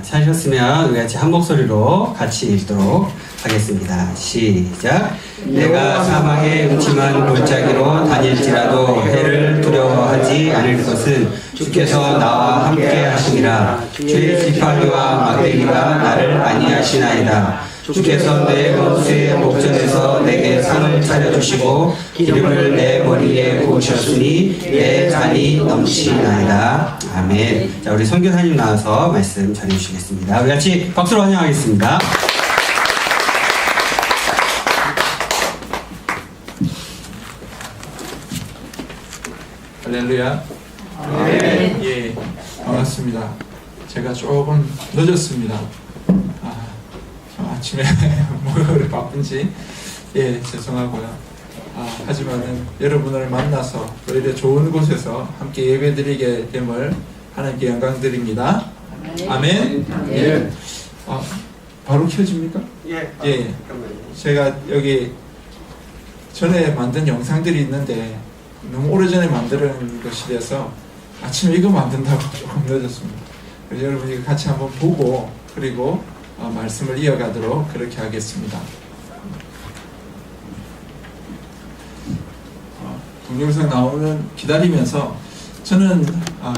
찾으셨으면 우리 같이 한 목소리로 같이 읽도록 하겠습니다. 시작. 내가 사망의 음침한 골짜기로 다닐지라도 해를 두려워하지 않을 것은 주께서 나와 함께 하시니라. 주의 지팡이와 막대기가 나를 안위하시나이다. 주께서 내 원수의 목전에서 내게 상을 차려주시고 기름을 내 머리에 부으셨으니 내 잔이 넘치나이다. 아멘. 자, 우리 선교사님 나와서 말씀 전해주시겠습니다. 우리 같이 박수로 환영하겠습니다. 할렐루야. 네. 예, 반갑습니다. 제가 조금 늦었습니다. 아침에 뭐가 그렇게 바쁜지 죄송하고요. 하지만은 여러분을 만나서 또 이렇게 좋은 곳에서 함께 예배드리게 됨을 하나님께 영광드립니다. 아멘. 예. 바로 켜집니까? 예. 제가 여기 전에 만든 영상들이 있는데 너무 오래전에 만든 것이라서 아침에 이거 만든다고 조금 늦었습니다. 그래서 여러분이 같이 한번 보고 그리고 말씀을 이어가도록 그렇게 하겠습니다. 동영상 나오는 기다리면서 저는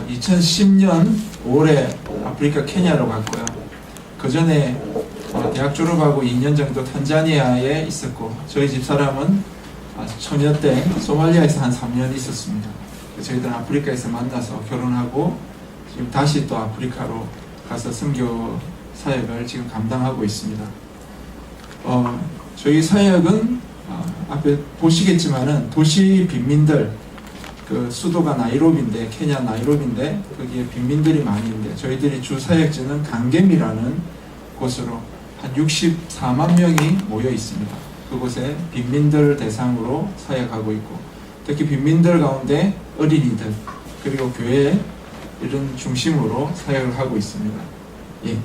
2010년 5월에 아프리카 케냐로 갔고요. 그 전에 대학 졸업하고 2년 정도 탄자니아에 있었고 저희 집사람은 처녀 때 소말리아에서 한 3년 있었습니다. 저희들은 아프리카에서 만나서 결혼하고 지금 다시 또 아프리카로 가서 선교 사역을 지금 감당하고 있습니다. 저희 사역은 앞에 보시겠지만은 도시 빈민들, 그 수도가 나이로비인데 케냐 나이로비인데 거기에 빈민들이 많이 있는데 저희들이 주 사역지는 강겜이라는 곳으로 한 64만 명이 모여 있습니다. 그곳에 빈민들 대상으로 사역하고 있고 특히 빈민들 가운데 어린이들 그리고 교회 이런 중심으로 사역을 하고 있습니다. 예.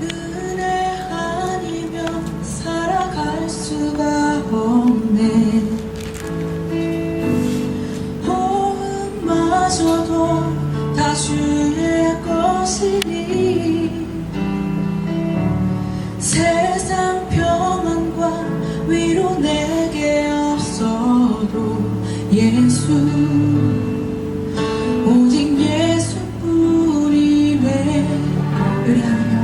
은혜 아니면 살아갈 수가 없네. 호흡마저도 다 주의 것이니 세상 평안과 위로 내게 없어도 예수 오직 예수뿐이네. 우리 하나님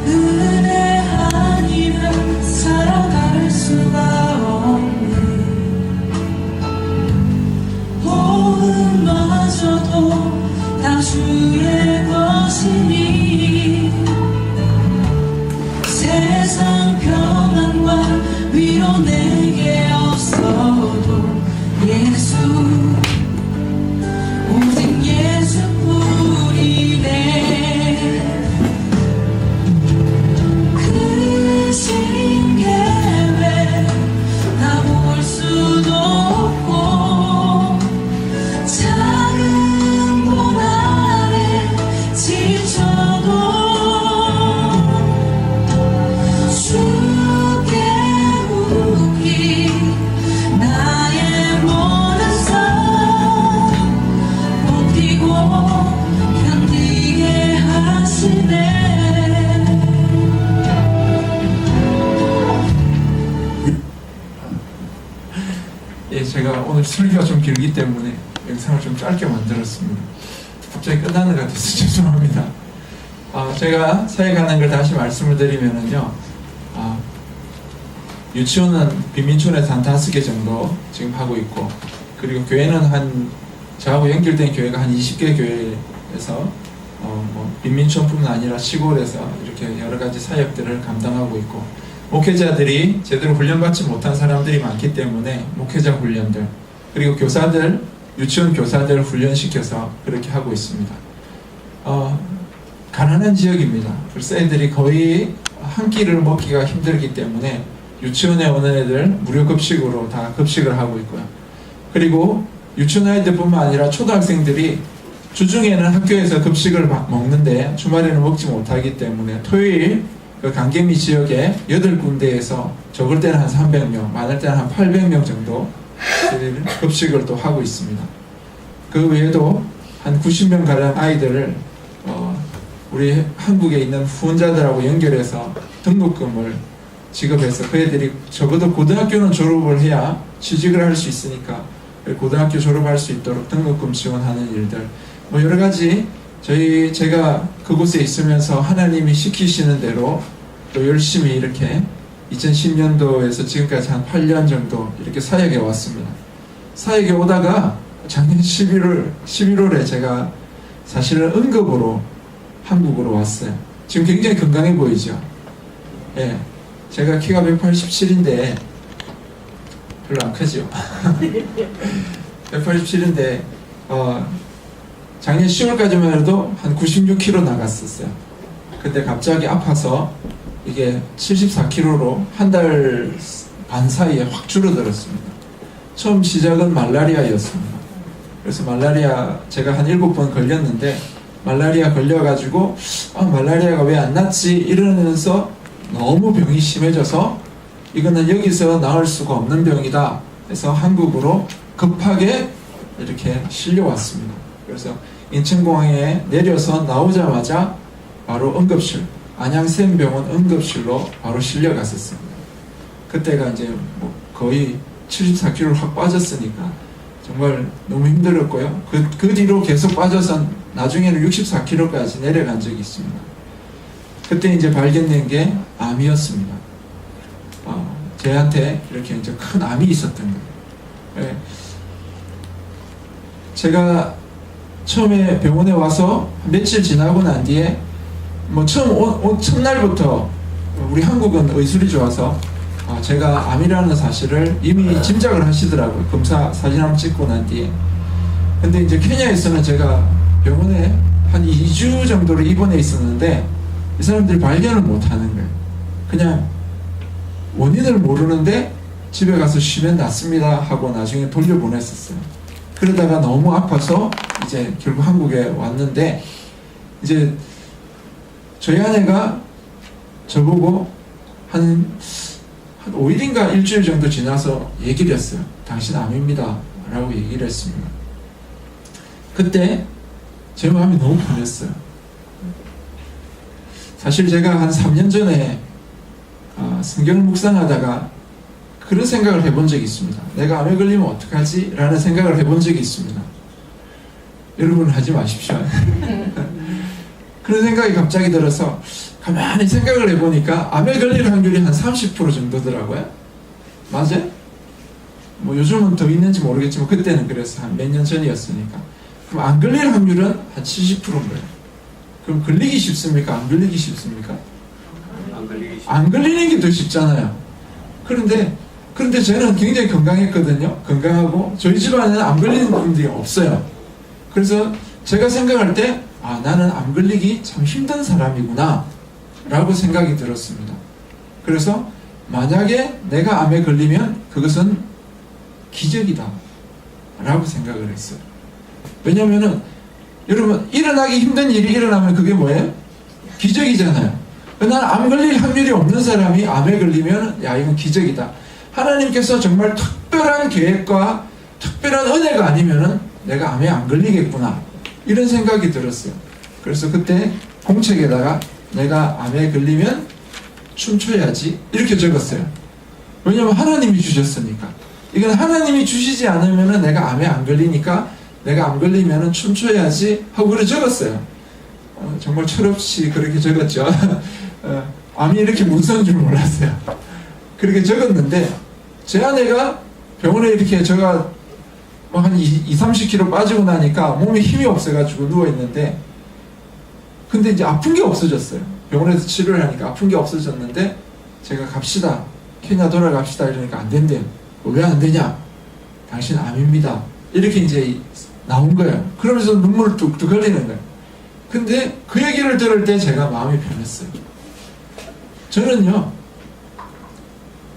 은혜 아니면 살아갈 수가 없네. 호흡마저도 다 주의 것이니 세상 평안과 위로 내게 없어도 예수 오직 예수뿐이네. 크신 계획 다 볼 수도 없고 작은 고난에 지쳐도 주께 묻기 나의 모든 삶 버티고 견디게 하시네. 제가 오늘 설교가 좀 길기 때문에 영상을 좀 짧게 만들었습니다. 갑자기 끝나는 것 같아서 죄송합니다. 제가 사역하는 걸 다시 말씀을 드리면은요, 유치원은 빈민촌에서 한 5개 정도 지금 하고 있고, 그리고 교회는 저하고 연결된 교회가 한 20개 교회에서 빈민촌뿐만 아니라 시골에서 이렇게 여러 가지 사역들을 감당하고 있고, 목회자들이 제대로 훈련받지 못한 사람들이 많기 때문에 목회자 훈련들, 그리고 교사들, 유치원 교사들 훈련시켜서 그렇게 하고 있습니다. 가난한 지역입니다. 그래서 애들이 거의 한 끼를 먹기가 힘들기 때문에 유치원에 오는 애들 무료 급식으로 다 급식을 하고 있고요. 그리고 유치원 아이들뿐만 아니라 초등학생들이 주중에는 학교에서 급식을 먹는데 주말에는 먹지 못하기 때문에 토요일 그 강계미 지역에 8군데에서 적을 때는 한 300명, 많을 때는 한 800명 정도 급식을 또 하고 있습니다. 그 외에도 한 90명 가량 아이들을 우리 한국에 있는 후원자들하고 연결해서 등록금을 지급해서 그 애들이 적어도 고등학교는 졸업을 해야 취직을 할 수 있으니까 고등학교 졸업할 수 있도록 등록금 지원하는 일들, 뭐 여러 가지 제가 그곳에 있으면서 하나님이 시키시는 대로 또 열심히 이렇게 2010년도에서 지금까지 한 8년 정도 이렇게 사역에 왔습니다. 사역에 오다가 작년 11월에 제가 사실은 응급으로 한국으로 왔어요. 지금 굉장히 건강해 보이죠? 예. 제가 키가 187인데 별로 안 크죠? 187인데 작년 10월까지만 해도 한 96kg 나갔었어요. 근데 갑자기 아파서 이게 74kg로 한 달 반 사이에 확 줄어들었습니다. 처음 시작은 말라리아였습니다. 그래서 말라리아 제가 한 7번 걸렸는데 말라리아 걸려가지고 말라리아가 왜 안 낫지 이러면서 너무 병이 심해져서 이거는 여기서 나을 수가 없는 병이다 해서 한국으로 급하게 이렇게 실려왔습니다. 그래서 인천공항에 내려서 나오자마자 바로 응급실, 안양샘병원 응급실로 바로 실려갔었습니다. 그때가 이제 뭐 거의 74kg 확 빠졌으니까 정말 너무 힘들었고요. 그 뒤로 계속 빠져서 나중에는 64kg까지 내려간 적이 있습니다. 그때 이제 발견된 게 암이었습니다. 제한테 이렇게 이제 큰 암이 있었던 거예요. 예. 제가 처음에 병원에 와서 며칠 지나고 난 뒤에 뭐 첫날부터 우리 한국은 의술이 좋아서 제가 암이라는 사실을 이미 짐작을 하시더라고요. 검사 사진 한번 찍고 난 뒤에. 근데 이제 케냐에서는 제가 병원에 한 2주 정도로 입원해 있었는데 이 사람들이 발견을 못 하는 거예요. 그냥 원인을 모르는데 집에 가서 쉬면 낫습니다 하고 나중에 돌려보냈었어요. 그러다가 너무 아파서 이제 결국 한국에 왔는데 이제 저희 아내가 저보고 한 5일인가 일주일 정도 지나서 얘기를 했어요. 당신 암입니다 라고 얘기를 했습니다. 그때 제 마음이 너무 편했어요. 사실 제가 한 3년 전에 성경을 묵상하다가 그런 생각을 해본 적이 있습니다. 내가 암에 걸리면 어떡하지? 라는 생각을 해본 적이 있습니다. 여러분 하지 마십시오. 그런 생각이 갑자기 들어서 가만히 생각을 해보니까 암에 걸릴 확률이 한 30% 정도더라고요. 맞아요? 뭐 요즘은 더 있는지 모르겠지만 그때는 그래서 한 몇 년 전이었으니까. 그럼 안 걸릴 확률은 한 70%인 거예요. 그럼 걸리기 쉽습니까? 안 걸리기 쉽습니까? 안 걸리는 게 더 쉽잖아요. 그런데 저는 굉장히 건강했거든요. 건강하고 저희 집안에는 암 걸리는 분들이 없어요. 그래서 제가 생각할 때 나는 암 걸리기 참 힘든 사람이구나 라고 생각이 들었습니다. 그래서 만약에 내가 암에 걸리면 그것은 기적이다 라고 생각을 했어요. 왜냐면은 여러분 일어나기 힘든 일이 일어나면 그게 뭐예요? 기적이잖아요. 나는 암 걸릴 확률이 없는 사람이 암에 걸리면 이건 기적이다. 하나님께서 정말 특별한 계획과 특별한 은혜가 아니면은 내가 암에 안 걸리겠구나 이런 생각이 들었어요. 그래서 그때 공책에다가 내가 암에 걸리면 춤춰야지 이렇게 적었어요. 왜냐면 하나님이 주셨으니까. 이건 하나님이 주시지 않으면은 내가 암에 안 걸리니까 내가 암 걸리면은 춤춰야지 하고 그래 적었어요. 정말 철없이 그렇게 적었죠. 암이 이렇게 무서운 줄 몰랐어요. 그렇게 적었는데 제 아내가 병원에 이렇게 제가 한 30kg 빠지고 나니까 몸에 힘이 없어가지고 누워있는데 근데 이제 아픈 게 없어졌어요. 병원에서 치료를 하니까 아픈 게 없어졌는데 제가 갑시다. 케냐 돌아갑시다 이러니까 안 된대요. 왜 안 되냐? 당신 암입니다. 이렇게 이제 나온 거예요. 그러면서 눈물을 뚝뚝 흘리는 거예요. 근데 그 얘기를 들을 때 제가 마음이 편했어요. 저는요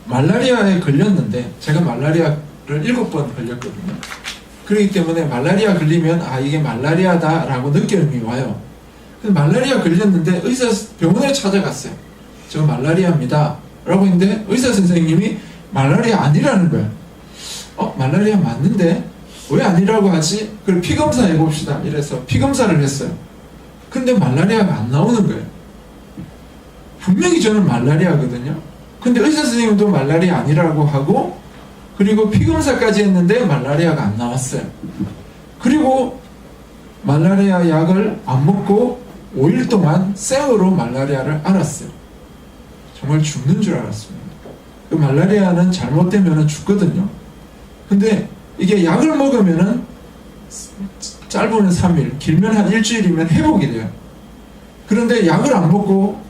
말라리아에 걸렸는데 제가 말라리아를 7번 걸렸거든요. 그렇기 때문에 말라리아 걸리면 이게 말라리아다 라고 느낌이 와요. 근데 말라리아 걸렸는데 병원에 찾아갔어요. 저 말라리아입니다 라고 했는데 의사 선생님이 말라리아 아니라는 거예요. 말라리아 맞는데 왜 아니라고 하지? 그럼 피검사 해봅시다 이래서 피검사를 했어요. 근데 말라리아가 안 나오는 거예요. 분명히 저는 말라리아거든요. 근데 의사 선생님도 말라리아 아니라고 하고, 그리고 피검사까지 했는데 말라리아가 안 나왔어요. 그리고 말라리아 약을 안 먹고 5일 동안 생으로 말라리아를 앓았어요. 정말 죽는 줄 알았습니다. 그 말라리아는 잘못되면 죽거든요. 근데 이게 약을 먹으면은 짧으면 3일, 길면 한 일주일이면 회복이 돼요. 그런데 약을 안 먹고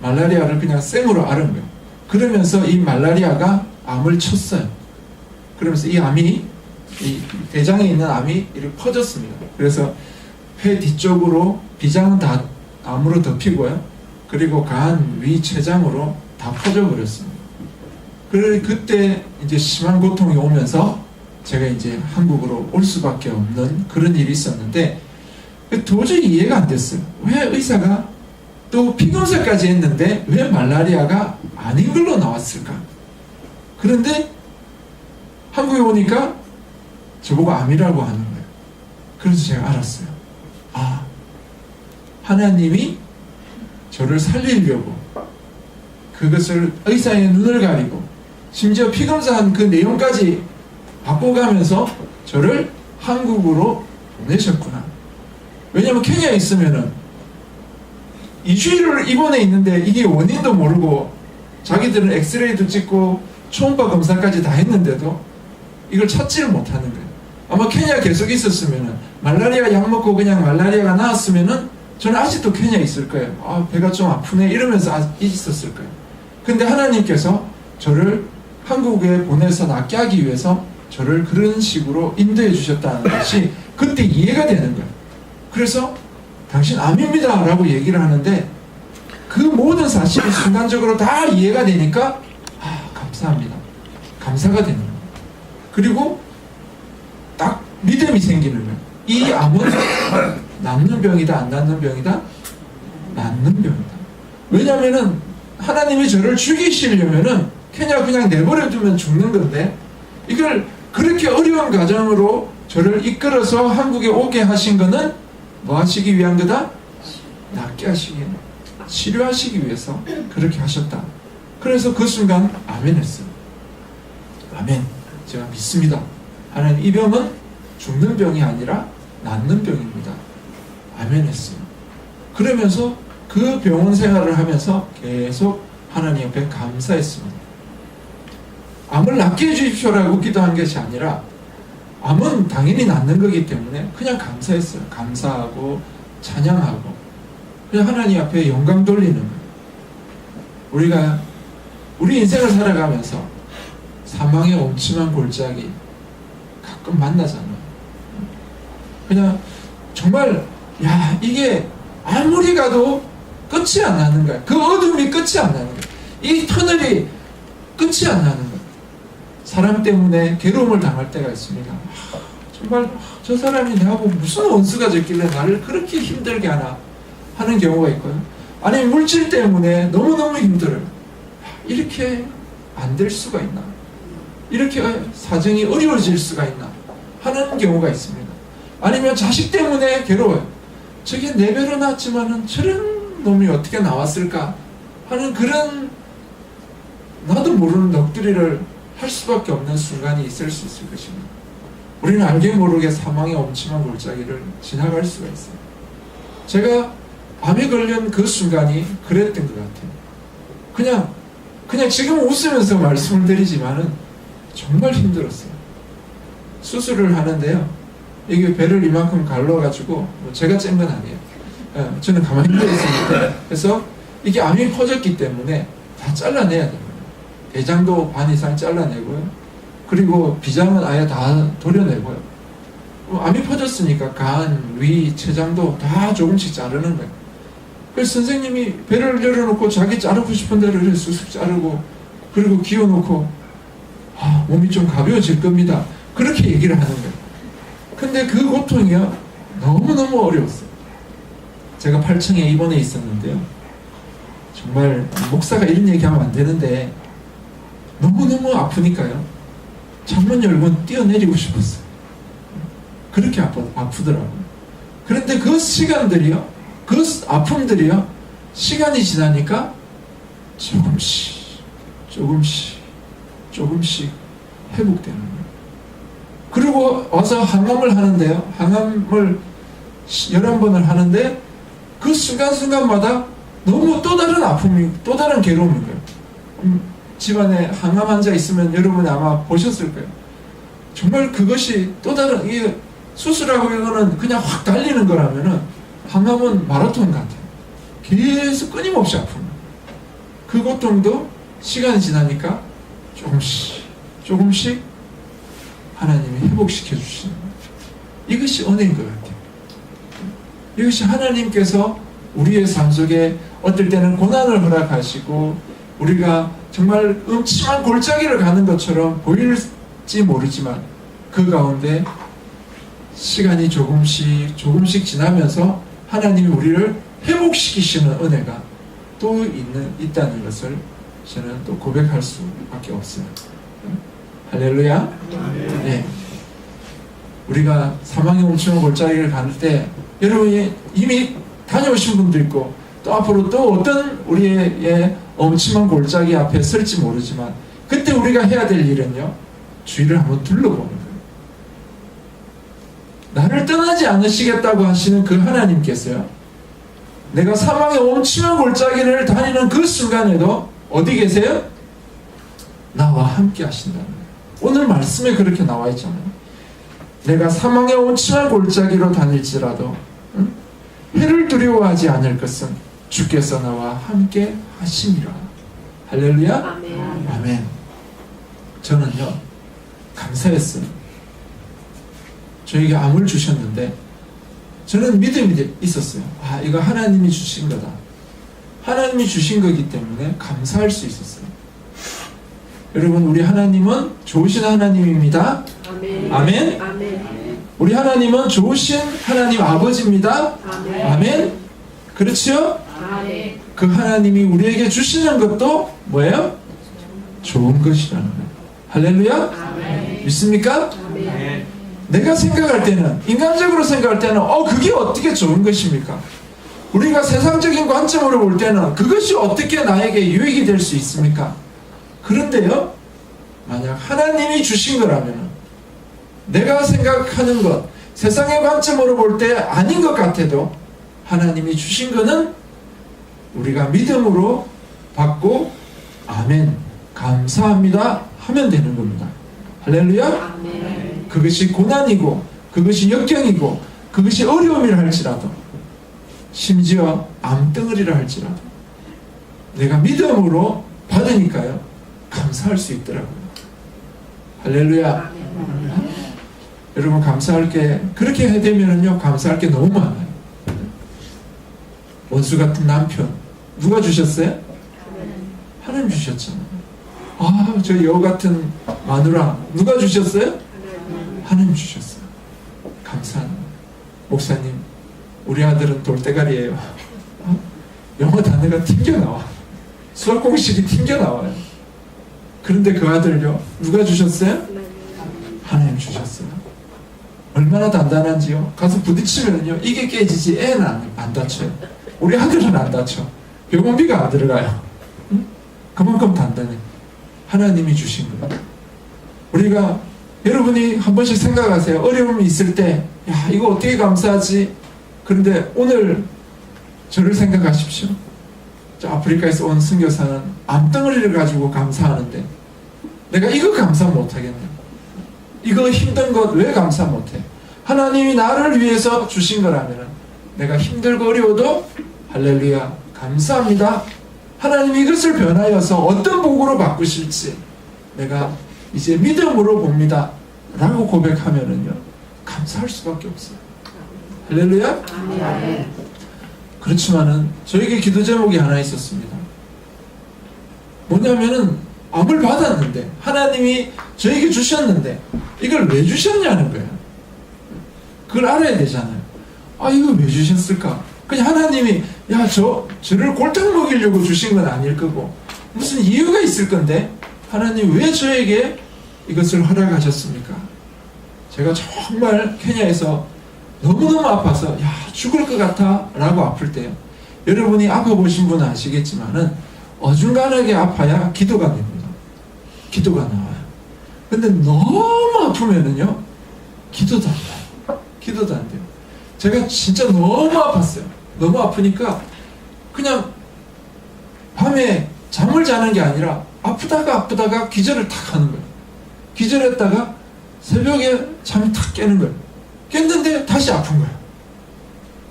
말라리아를 그냥 생으로 앓은 거예요. 그러면서 이 말라리아가 암을 쳤어요. 그러면서 이 암이, 이 대장에 있는 암이 이렇게 퍼졌습니다. 그래서 폐 뒤쪽으로 비장은 다 암으로 덮이고요. 그리고 간, 위, 췌장으로 다 퍼져버렸습니다. 그때 이제 심한 고통이 오면서 제가 이제 한국으로 올 수밖에 없는 그런 일이 있었는데, 도저히 이해가 안 됐어요. 왜 의사가 또 피검사까지 했는데 왜 말라리아가 아닌 걸로 나왔을까? 그런데 한국에 오니까 저보고 암이라고 하는 거예요. 그래서 제가 알았어요. 아, 하나님이 저를 살리려고 그것을 의사의 눈을 가리고 심지어 피검사한 그 내용까지 바꿔가면서 저를 한국으로 보내셨구나. 왜냐면 케냐에 있으면은 2주일을 입원해 있는데 이게 원인도 모르고 자기들은 엑스레이도 찍고 초음파 검사까지 다 했는데도 이걸 찾지를 못하는 거예요. 아마 케냐 계속 있었으면은, 말라리아 약 먹고 그냥 말라리아가 나았으면은 저는 아직도 케냐에 있을 거예요. 아, 배가 좀 아프네 이러면서 있었을 거예요. 근데 하나님께서 저를 한국에 보내서 낫게 하기 위해서 저를 그런 식으로 인도해 주셨다는 것이 그때 이해가 되는 거예요. 그래서 당신 암입니다 라고 얘기를 하는데 그 모든 사실이 순간적으로 다 이해가 되니까 감사합니다. 감사가 되는 거예요. 그리고 딱 믿음이 생기는 거예요. 이 암은 낫는 병이다, 안 낫는 병이다? 낫는 병이다. 왜냐면은 하나님이 저를 죽이시려면은 그냥 내버려두면 죽는 건데, 이걸 그렇게 어려운 과정으로 저를 이끌어서 한국에 오게 하신 거는 뭐 하시기 위한 거다? 낫게 하시기, 치료하시기 위해서 그렇게 하셨다. 그래서 그 순간 아멘 했어요. 아멘. 제가 믿습니다. 하나님, 이 병은 죽는 병이 아니라 낫는 병입니다. 아멘 했어요. 그러면서 그 병원 생활을 하면서 계속 하나님 앞에 감사했습니다. 암을 낫게 해주십시오라고 기도한 것이 아니라 암은 당연히 낫는 거기 때문에 그냥 감사했어요. 감사하고 찬양하고 그냥 하나님 앞에 영광 돌리는 거예요. 우리가 우리 인생을 살아가면서 사망의 엄침한 골짜기 가끔 만나잖아요. 그냥 정말 이게 아무리 가도 끝이 안 나는 거야. 그 어둠이 끝이 안 나는 거야. 이 터널이 끝이 안 나는 거야. 사람 때문에 괴로움을 당할 때가 있습니다. 정말 저 사람이 나하고 무슨 원수가 졌길래 나를 그렇게 힘들게 하나 하는 경우가 있고요. 아니 물질 때문에 너무너무 힘들어요. 이렇게 안 될 수가 있나? 이렇게 사정이 어려워질 수가 있나? 하는 경우가 있습니다. 아니면 자식 때문에 괴로워요. 저게 내 배로 낳았지만은 저런 놈이 어떻게 나왔을까? 하는 그런 나도 모르는 넋두리를 할 수밖에 없는 순간이 있을 수 있을 것입니다. 우리는 알게 모르게 사망의 엄침한 골짜기를 지나갈 수가 있어요. 제가 암에 걸린 그 순간이 그랬던 것 같아요. 그냥 지금 웃으면서 말씀을 드리지만은 정말 힘들었어요. 수술을 하는데요. 이게 배를 이만큼 갈라가지고 제가 짠 건 아니에요. 저는 가만히 누워있으니까. 그래서 이게 암이 퍼졌기 때문에 다 잘라내야 됩니다. 대장도 반 이상 잘라내고요. 그리고 비장은 아예 다 도려내고요. 암이 퍼졌으니까 간, 위, 췌장도 다 조금씩 자르는 거예요. 그래서 선생님이 배를 열어놓고 자기 자르고 싶은 데를 쑥쑥 자르고 그리고 기어놓고 몸이 좀 가벼워질 겁니다. 그렇게 얘기를 하는 거예요. 근데 그 고통이요 너무너무 어려웠어요. 제가 8층에 입원해 있었는데요. 정말 목사가 이런 얘기하면 안 되는데 너무너무 아프니까요. 창문 열고 뛰어내리고 싶었어요. 그렇게 아프더라고요. 그런데 그 시간들이요, 그 아픔들이요, 시간이 지나니까 조금씩 회복되는 거예요. 그리고 와서 항암을 하는데요, 항암을 11번을 하는데 그 순간순간마다 너무 또 다른 아픔이, 또 다른 괴로움인 거예요. 집안에 항암 환자 있으면 여러분이 아마 보셨을 거예요. 정말 그것이 또 다른, 이게 수술하고 이거는 그냥 확 달리는 거라면은 항암은 마라톤 같아요. 계속 끊임없이 아픈 거예요. 그 고통도 시간이 지나니까 조금씩 하나님이 회복시켜 주시는 거예요. 이것이 은혜인 것 같아요. 이것이 하나님께서 우리의 삶 속에 어떨 때는 고난을 허락하시고 우리가 정말 음침한 골짜기를 가는 것처럼 보일지 모르지만 그 가운데 시간이 조금씩 지나면서 하나님이 우리를 회복시키시는 은혜가 또 있다는 것을 저는 또 고백할 수밖에 없어요. 할렐루야. 네. 우리가 사망의 멈추는 골짜기를 가는 때 여러분이 이미 다녀오신 분도 있고 또 앞으로 또 어떤 우리의 엄침한 골짜기 앞에 설지 모르지만 그때 우리가 해야 될 일은요, 주위를 한번 둘러보는 거예요. 나를 떠나지 않으시겠다고 하시는 그 하나님께서요, 내가 사망의 엄침한 골짜기를 다니는 그 순간에도 어디 계세요? 나와 함께 하신다는 거예요. 오늘 말씀에 그렇게 나와 있잖아요. 내가 사망의 엄침한 골짜기로 다닐지라도 해를 두려워하지 않을 것은 주께서 나와 함께 하심이라. 할렐루야. 아멘. 아멘. 저는요, 감사했어요. 저에게 암을 주셨는데 저는 믿음이 있었어요. 아, 이거 하나님이 주신 거다. 하나님이 주신 거기 때문에 감사할 수 있었어요. 여러분, 우리 하나님은 좋으신 하나님입니다. 아멘. 아멘. 아멘. 우리 하나님은 좋으신 하나님 아버지입니다. 아멘. 아멘. 그렇죠? 아멘. 그 하나님이 우리에게 주시는 것도 뭐예요? 좋은 것이라는 거예요. 할렐루야. 아멘. 믿습니까? 아멘. 내가 생각할 때는, 인간적으로 생각할 때는 그게 어떻게 좋은 것입니까? 우리가 세상적인 관점으로 볼 때는 그것이 어떻게 나에게 유익이 될 수 있습니까? 그런데요, 만약 하나님이 주신 거라면 내가 생각하는 것, 세상의 관점으로 볼 때 아닌 것 같아도 하나님이 주신 거는 우리가 믿음으로 받고 아멘, 감사합니다 하면 되는 겁니다. 할렐루야. 아멘. 그것이 고난이고 그것이 역경이고 그것이 어려움이라 할지라도, 심지어 암덩어리라 할지라도 내가 믿음으로 받으니까요, 감사할 수 있더라고요. 할렐루야. 아멘. 여러분, 감사할 게, 그렇게 해되면요, 감사할 게 너무 많아요. 원수 같은 남편 누가 주셨어요? 하나님 주셨잖아요. 아, 저 여우 같은 마누라 누가 주셨어요? 하나님 주셨어요. 감사합니다. 목사님, 우리 아들은 돌대가리예요. 영어 단어가 튕겨나와. 수학 공식이 튕겨나와요. 그런데 그 아들요, 누가 주셨어요? 하나님 주셨어요. 얼마나 단단한지요. 가서 부딪히면요, 이게 깨지지 애는 안 다쳐요. 우리 아들은 안 다쳐. 병원비가 안 들어가요. 응? 그만큼 단단해. 하나님이 주신 거예요. 우리가, 여러분이 한 번씩 생각하세요. 어려움이 있을 때, 야, 이거 어떻게 감사하지? 그런데 오늘 저를 생각하십시오. 저 아프리카에서 온 선교사는 암덩어리를 가지고 감사하는데 내가 이거 감사 못하겠네. 이거 힘든 것 왜 감사 못해? 하나님이 나를 위해서 주신 거라면 내가 힘들고 어려워도 할렐루야, 감사합니다. 하나님이 이것을 변하여서 어떤 복으로 바꾸실지 내가 이제 믿음으로 봅니다 라고 고백하면은요, 감사할 수밖에 없어요. 할렐루야. 아멘. 그렇지만은 저에게 기도 제목이 하나 있었습니다. 뭐냐면은 암을 받았는데 하나님이 저에게 주셨는데 이걸 왜 주셨냐는 거예요. 그걸 알아야 되잖아요. 아, 이거 왜 주셨을까? 그냥 하나님이 저를 골탕 먹이려고 주신 건 아닐 거고 무슨 이유가 있을 건데 하나님 왜 저에게 이것을 허락하셨습니까? 제가 정말 케냐에서 너무너무 아파서 죽을 것 같아 라고 아플 때 여러분이 아파보신 분은 아시겠지만은 어중간하게 아파야 기도가 됩니다. 기도가 나와요. 근데 너무 아프면은요 기도도 안 돼요. 기도도 안 돼요. 제가 진짜 너무 아팠어요. 너무 아프니까 그냥 밤에 잠을 자는 게 아니라 아프다가 기절을 탁 하는 거예요. 기절했다가 새벽에 잠이 탁 깨는 거예요. 깼는데 다시 아픈 거예요.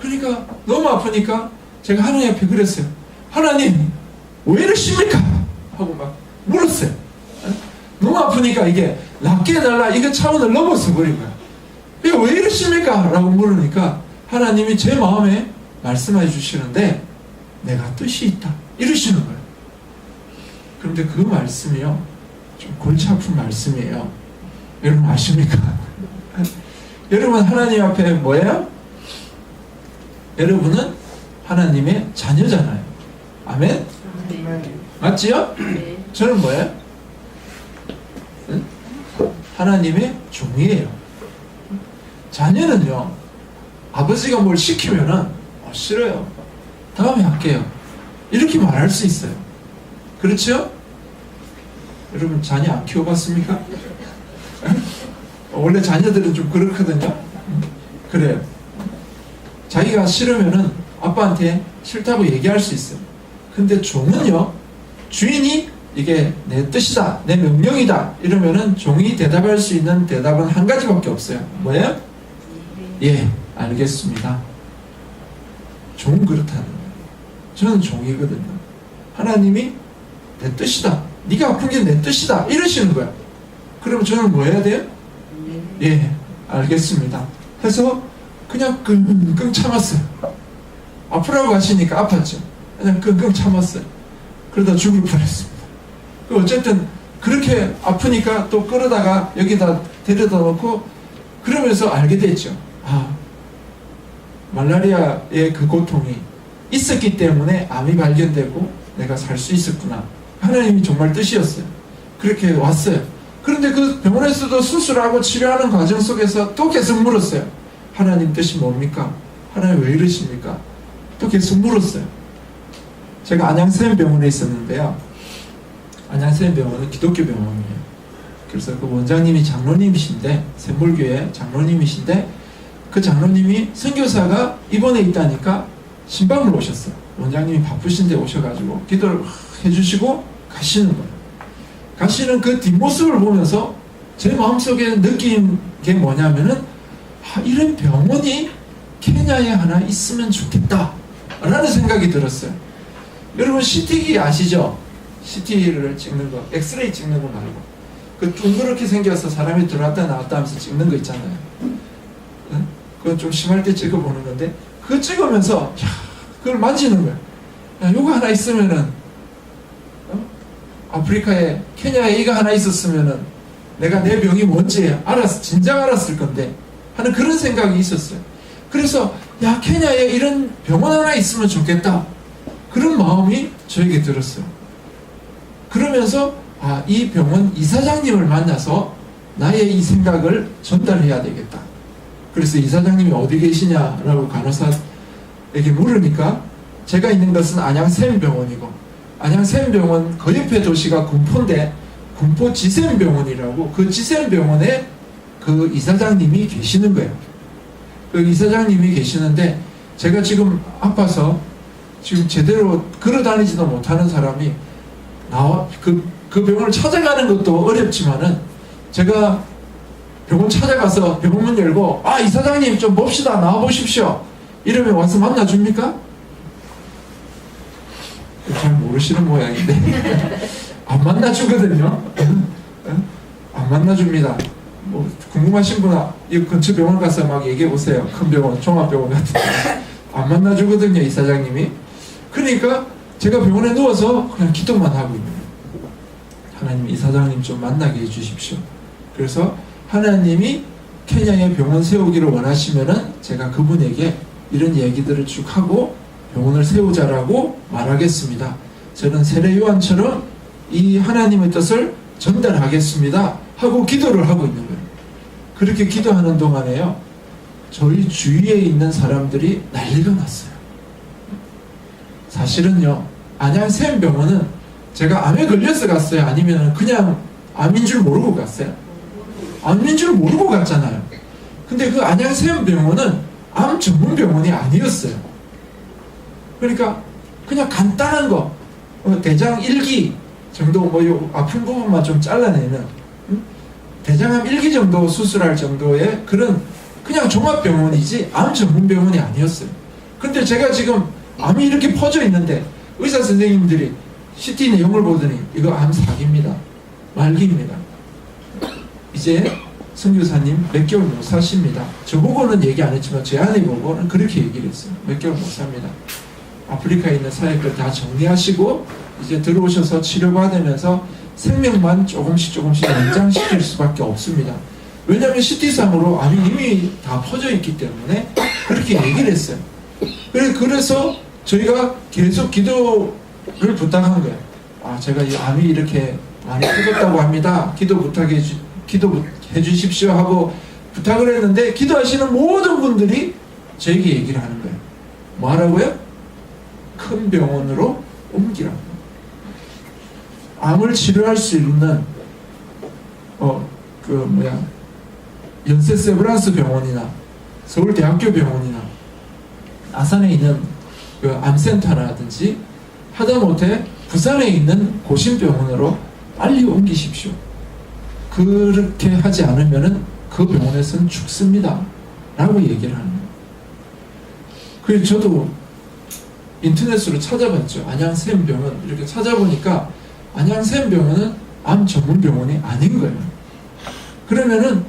그러니까 너무 아프니까 제가 하나님 앞에 그랬어요. 하나님 왜 이러십니까? 하고 막 물었어요. 너무 아프니까 이게 낫게 해달라 이거 차원을 넘어서 버린 거야. 이게 왜 이러십니까? 라고 물으니까 하나님이 제 마음에 말씀해 주시는데 내가 뜻이 있다 이러시는 거예요. 그런데 그 말씀이요 좀 골치 아픈 말씀이에요. 여러분 아십니까? 여러분 하나님 앞에 뭐예요? 여러분은 하나님의 자녀잖아요. 아멘? 맞지요? 저는 뭐예요? 응? 하나님의 종이에요. 자녀는요 아버지가 뭘 시키면은 싫어요. 다음에 할게요. 이렇게 말할 수 있어요. 그렇죠? 여러분 자녀 안 키워봤습니까? 원래 자녀들은 좀 그렇거든요. 그래요. 자기가 싫으면은 아빠한테 싫다고 얘기할 수 있어요. 근데 종은요 주인이 이게 내 뜻이다 내 명령이다 이러면은 종이 대답할 수 있는 대답은 한 가지밖에 없어요. 뭐예요? 예 알겠습니다. 종은 그렇다는 거예요. 저는 종이거든요. 하나님이 내 뜻이다 네가 아픈 게 내 뜻이다 이러시는 거야. 그럼 저는 뭐 해야 돼요? 예 알겠습니다 해서 그냥 끙끙 참았어요. 아프라고 하시니까 아팠죠. 그냥 끙끙 참았어요. 그러다 죽을 뻔했습니다. 어쨌든 그렇게 아프니까 또 끌어다가 여기다 데려다 놓고 그러면서 알게 됐죠. 말라리아의 그 고통이 있었기 때문에 암이 발견되고 내가 살 수 있었구나. 하나님이 정말 뜻이었어요. 그렇게 왔어요. 그런데 그 병원에서도 수술하고 치료하는 과정 속에서 또 계속 물었어요. 하나님 뜻이 뭡니까? 하나님 왜 이러십니까? 또 계속 물었어요. 제가 안양샘병원에 있었는데요. 안양샘병원은 기독교 병원이에요. 그래서 그 원장님이 장로님이신데 샘물교회 장로님이신데 그 장로님이 선교사가 입원해 있다니까 신방을 오셨어요. 원장님이 바쁘신데 오셔가지고 기도를 해주시고 가시는 거예요. 가시는 그 뒷모습을 보면서 제 마음속에 느낀 게 뭐냐면은 이런 병원이 케냐에 하나 있으면 좋겠다 라는 생각이 들었어요. 여러분 CT기 아시죠? CT를 찍는 거, 엑스레이 찍는 거 말고 그 둥그렇게 생겨서 사람이 들어왔다 나왔다 하면서 찍는 거 있잖아요. 응? 그건 좀 심할 때 찍어보는 건데 그거 찍으면서 그걸 만지는 거야. 요거 하나 있으면은 아프리카에 케냐에 이거 하나 있었으면은 내가 내 병이 뭔지 진작 알았을 건데 하는 그런 생각이 있었어요. 그래서 케냐에 이런 병원 하나 있으면 좋겠다 그런 마음이 저에게 들었어요. 그러면서 이 병원 이사장님을 만나서 나의 이 생각을 전달해야 되겠다. 그래서 이사장님이 어디 계시냐라고 간호사에게 물으니까 제가 있는 것은 안양샘병원이고 안양샘병원 그 옆에 도시가 군포인데 군포 지샘병원이라고 그 지샘병원에 그 이사장님이 계시는 거예요. 그 이사장님이 계시는데 제가 지금 아파서 지금 제대로 걸어다니지도 못하는 사람이 그 병원을 찾아가는 것도 어렵지만은 제가 병원 찾아가서 병원 문 열고 이사장님 좀 봅시다 나와 보십시오 이러면 와서 만나줍니까? 잘 모르시는 모양인데 안 만나주거든요. 안 만나줍니다. 뭐 궁금하신 분은 이 근처 병원 가서 막 얘기해 보세요. 큰 병원, 종합병원 같은 데 안 만나주거든요 이사장님이. 그러니까 제가 병원에 누워서 그냥 기도만 하고 있는 거예요. 하나님 이사장님 좀 만나게 해주십시오. 그래서 하나님이 케냐에 병원 세우기를 원하시면은 제가 그분에게 이런 얘기들을 쭉 하고 병원을 세우자라고 말하겠습니다. 저는 세례 요한처럼 이 하나님의 뜻을 전달하겠습니다 하고 기도를 하고 있는 거예요. 그렇게 기도하는 동안에요, 저희 주위에 있는 사람들이 난리가 났어요. 사실은요, 안양샘병원은 제가 암에 걸려서 갔어요? 아니면 그냥 암인 줄 모르고 갔어요? 암인 줄 모르고 갔잖아요. 근데 그 안양샘병원은 암 전문 병원이 아니었어요. 그러니까 그냥 간단한 거, 대장 1기 정도, 요 아픈 부분만 좀 잘라내는, 대장암 1기 정도 수술할 정도의 그런 그냥 종합병원이지 암 전문병원이 아니었어요. 근데 제가 지금 암이 이렇게 퍼져 있는데 의사 선생님들이 CT 내용을 보더니 이거 암 4기입니다. 말기입니다. 이제 선교사님 몇 개월 못 사십니다. 저보고는 얘기 안 했지만 제 아내 보고는 그렇게 얘기를 했어요. 몇 개월 못 삽니다. 아프리카에 있는 사역을 다 정리하시고 이제 들어오셔서 치료받으면서 생명만 조금씩 연장시킬 수밖에 없습니다. 왜냐하면 CT상으로 암이 이미 다 퍼져 있기 때문에 그렇게 얘기를 했어요. 그래서 저희가 계속 기도를 부탁한 거예요. 제가 이 암이 이렇게 많이 퍼졌다고 합니다. 기도해 주십시오 하고 부탁을 했는데, 기도하시는 모든 분들이 저에게 얘기를 하는 거예요. 뭐 하라고요? 큰 병원으로 옮기라고. 암을 치료할 수 있는 연세 세브란스 병원이나 서울대학교 병원이나 아산에 있는 그 암센터라든지 하다못해 부산에 있는 고심병원으로 빨리 옮기십시오. 그렇게 하지 않으면은 그 병원에서는 죽습니다 라고 얘기를 하는 거예요. 그래서 저도 인터넷으로 찾아봤죠. 안양샘병원 이렇게 찾아보니까 안양샘병원은 암 전문병원이 아닌 거예요. 그러면은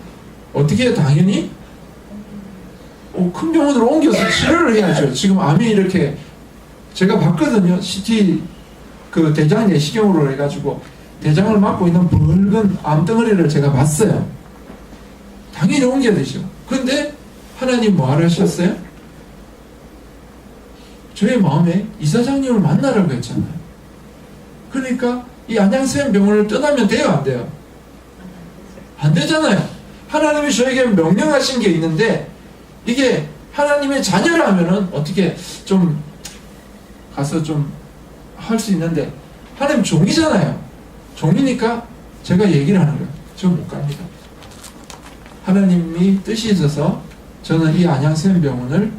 어떻게 당연히 큰 병원으로 옮겨서 치료를 해야죠. 지금 암이 이렇게 제가 봤거든요. CT 그 대장 내시경으로 해가지고 대장을 막고 있는 붉은 암덩어리를 제가 봤어요. 당연히 옮겨야 되죠. 그런데 하나님 뭐 하셨어요? 저의 마음에 이사장님을 만나라고 했잖아요. 그러니까 이 안양샘병원을 떠나면 돼요, 안 돼요? 안 되잖아요. 하나님이 저에게 명령하신 게 있는데, 이게 하나님의 자녀라면은 어떻게 좀 가서 좀 할 수 있는데, 하나님 종이잖아요. 종이니까 제가 얘기를 하는 거예요. 저 못 갑니다. 하나님이 뜻이 있어서 저는 이 안양샘병원을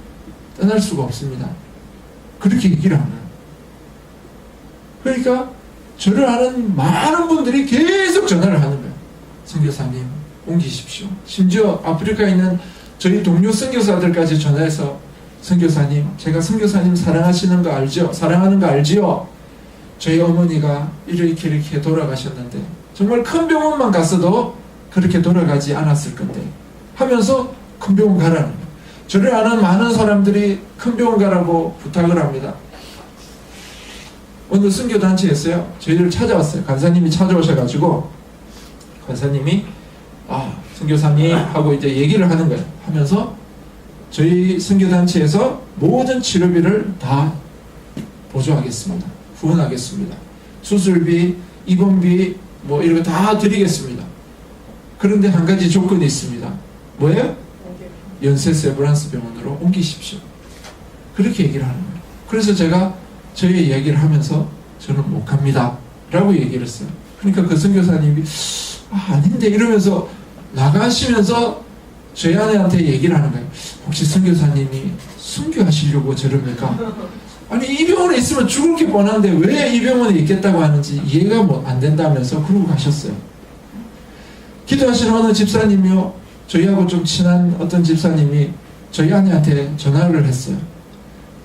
떠날 수가 없습니다. 그렇게 얘기를 하는 거예요. 그러니까 저를 아는 많은 분들이 계속 전화를 하는 거예요. 선교사님 옮기십시오. 심지어 아프리카에 있는 저희 동료 선교사들까지 전화해서, 선교사님, 제가 선교사님 사랑하시는 거 알죠? 사랑하는 거 알지요? 저희 어머니가 이렇게 돌아가셨는데 정말 큰 병원만 갔어도 그렇게 돌아가지 않았을 건데 하면서 큰 병원 가라는 거예요. 저를 아는 많은 사람들이 큰 병원 가라고 부탁을 합니다. 어느 선교단체에서요, 저희를 찾아왔어요. 간사님이 찾아오셔가지고 간사님이 선교사님 하고 이제 얘기를 하는 거예요. 하면서 저희 선교단체에서 모든 치료비를 다 보조하겠습니다. 후원하겠습니다. 수술비, 입원비 뭐 이런 거 다 드리겠습니다. 그런데 한 가지 조건이 있습니다. 뭐예요? 연세 세브란스 병원으로 옮기십시오. 그렇게 얘기를 하는 거예요. 그래서 제가 저희 얘기를 하면서 저는 못 갑니다 라고 얘기를 했어요. 그러니까 그 선교사님이 아닌데 이러면서 나가시면서 저희 아내한테 얘기를 하는 거예요. 혹시 선교사님이 순교하시려고 저럽니까? 아니 이 병원에 있으면 죽을 게 뻔한데 왜 이 병원에 있겠다고 하는지 이해가 안 된다면서 그러고 가셨어요. 기도하시는 어느 집사님이요, 저희하고 좀 친한 어떤 집사님이 저희 아내한테 전화를 했어요.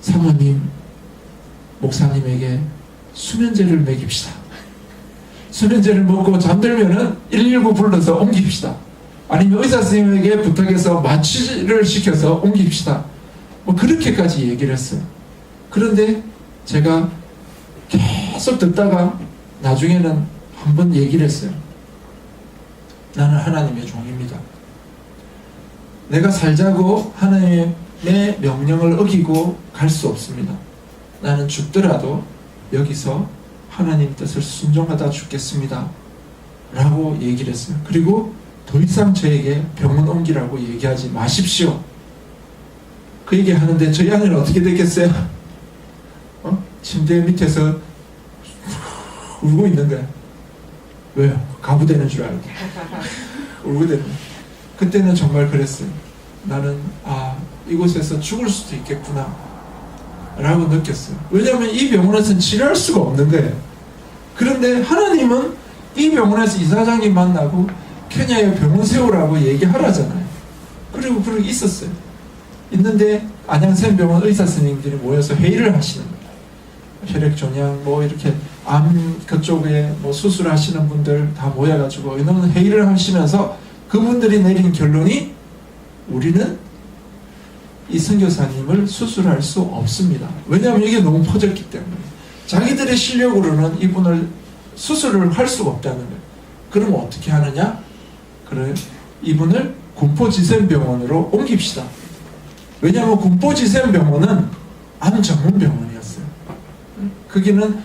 사모님, 목사님에게 수면제를 먹입시다. 수면제를 먹고 잠들면은 119 불러서 옮깁시다. 아니면 의사 선생님에게 부탁해서 마취를 시켜서 옮깁시다. 뭐 그렇게까지 얘기를 했어요. 그런데 제가 계속 듣다가 나중에는 한번 얘기를 했어요. 나는 하나님의 종입니다. 내가 살자고 하나님의 내 명령을 어기고 갈 수 없습니다. 나는 죽더라도 여기서 하나님 뜻을 순종하다 죽겠습니다. 라고 얘기를 했어요. 그리고 더 이상 저에게 병원 옮기라고 얘기하지 마십시오. 그 얘기 하는데 저희 아내는 어떻게 됐겠어요? 침대 밑에서 울고 있는 거야. 왜요? 가부되는 줄 알고. 울고 되는. 그때는 정말 그랬어요. 나는 이곳에서 죽을 수도 있겠구나 라고 느꼈어요. 왜냐하면 이 병원에서는 치료할 수가 없는 거예요. 그런데 하나님은 이 병원에서 이사장님 만나고 케냐에 병원 세우라고 얘기하라잖아요. 그리고 그렇게 있었어요. 있는데 안양샘병원 의사 선생님들이 모여서 회의를 하시는 거예요. 혈액종양 뭐 이렇게 암 그쪽에 뭐 수술하시는 분들 다 모여가지고 이런 회의를 하시면서 그분들이 내린 결론이 우리는 이 선교사님을 수술할 수 없습니다. 왜냐하면 이게 너무 퍼졌기 때문에 자기들의 실력으로는 이분을 수술을 할 수가 없다는 거예요. 그럼 어떻게 하느냐? 그래 이분을 군포지센병원으로 옮깁시다. 왜냐하면 군포지센병원은 암 전문 병원이었어요. 거기는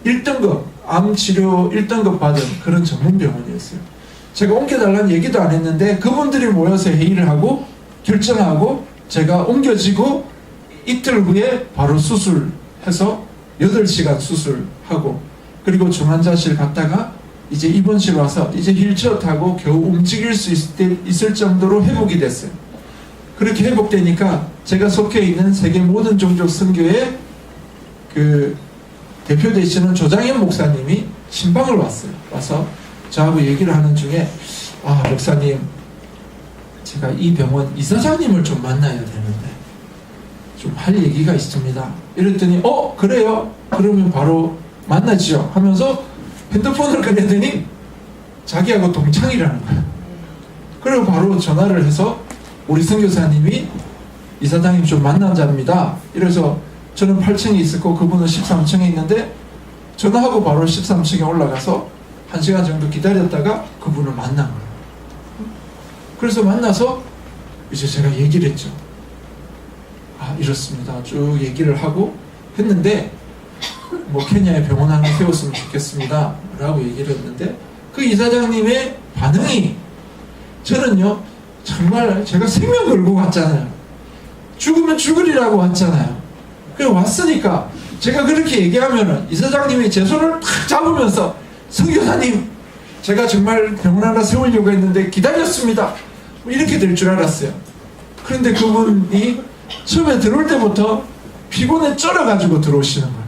1등급 암치료 1등급 받은 그런 전문 병원이었어요. 제가 옮겨달라는 얘기도 안 했는데 그분들이 모여서 회의를 하고 결정하고 제가 옮겨지고 이틀 후에 바로 수술해서 8시간 수술하고 그리고 중환자실 갔다가 이제 입원실 와서 이제 휠체어 타고 겨우 움직일 수 있을 정도로 회복이 됐어요. 그렇게 회복되니까 제가 속해 있는 세계 모든 종족 선교회 그 대표 되시는 조장현 목사님이 신방을 왔어요. 와서 저하고 얘기를 하는 중에 목사님 제가 이 병원 이사장님을 좀 만나야 되는데 좀 할 얘기가 있습니다. 이랬더니 그래요? 그러면 바로 만나지요 하면서 핸드폰을 꺼내더니 자기하고 동창이라는 거예요. 그리고 바로 전화를 해서 우리 선교사님이 이사장님 좀 만나자입니다. 이래서 저는 8층에 있었고 그분은 13층에 있는데 전화하고 바로 13층에 올라가서 1시간 정도 기다렸다가 그분을 만난 거예요. 그래서 만나서 이제 제가 얘기를 했죠. 이렇습니다. 쭉 얘기를 하고 했는데 뭐 케냐에 병원 하나 세웠으면 좋겠습니다 라고 얘기를 했는데 그 이사장님의 반응이 저는요 정말 제가 생명 걸고 왔잖아요. 죽으면 죽으리라고 왔잖아요. 그래 왔으니까 제가 그렇게 얘기하면은 이사장님이 제 손을 탁 잡으면서 선교사님 제가 정말 병원 하나 세우려고 했는데 기다렸습니다 뭐 이렇게 될 줄 알았어요. 그런데 그분이 처음에 들어올 때부터 피곤에 쩔어가지고 들어오시는 거예요.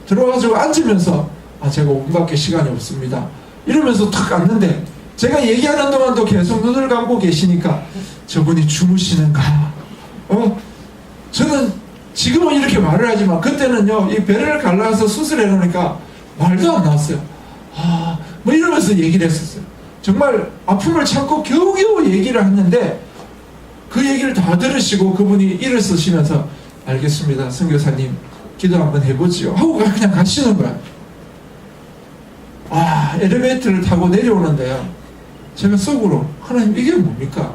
들어와가지고 앉으면서 제가 5분밖에 시간이 없습니다 이러면서 탁 앉는데 제가 얘기하는 동안도 계속 눈을 감고 계시니까 저분이 주무시는가 저는 지금은 이렇게 말을 하지만 그때는요 이 배를 갈라서 수술해 놓으니까 말도 안 나왔어요. 뭐 이러면서 얘기를 했었어요. 정말 아픔을 참고 겨우겨우 얘기를 했는데 그 얘기를 다 들으시고 그분이 일어서시면서 알겠습니다 선교사님 기도 한번 해보지요 하고 그냥 가시는 거야. 엘리베이터를 타고 내려오는데요 제가 속으로 하나님 이게 뭡니까?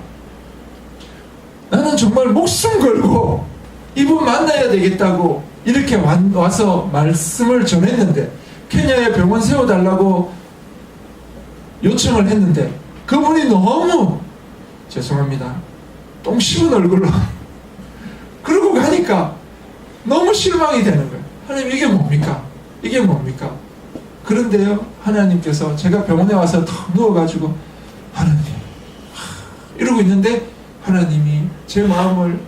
나는 정말 목숨 걸고 이분 만나야 되겠다고 이렇게 와서 말씀을 전했는데 케냐에 병원 세워달라고 요청을 했는데 그분이 너무 죄송합니다 똥 씹은 얼굴로 그러고 가니까 너무 실망이 되는 거예요. 하나님 이게 뭡니까? 이게 뭡니까? 그런데요 하나님께서 제가 병원에 와서 탁 누워가지고 하나님 이러고 있는데 하나님이 제 마음을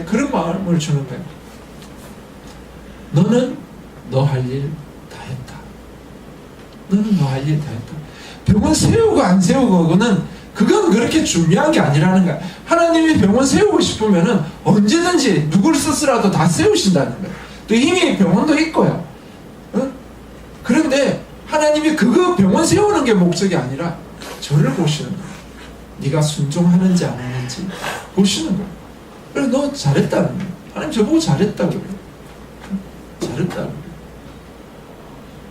그런 마음을 주는 거예요. 너는 너 할 일 다 했다. 너는 너 할 일 다 했다. 병원 세우고 안 세우고 그건 그렇게 중요한 게 아니라는 거야. 하나님이 병원 세우고 싶으면은 언제든지 누굴 쓰더라도 다 세우신다는 거야. 또 이미 병원도 있고요. 그런데 하나님이 그거 병원 세우는 게 목적이 아니라 저를 보시는 거야. 네가 순종하는지 안 하는지 보시는 거야. 그래서 너 잘했다는 거야. 하나님 저보고 잘했다고 그래요. 잘했다고 그래요.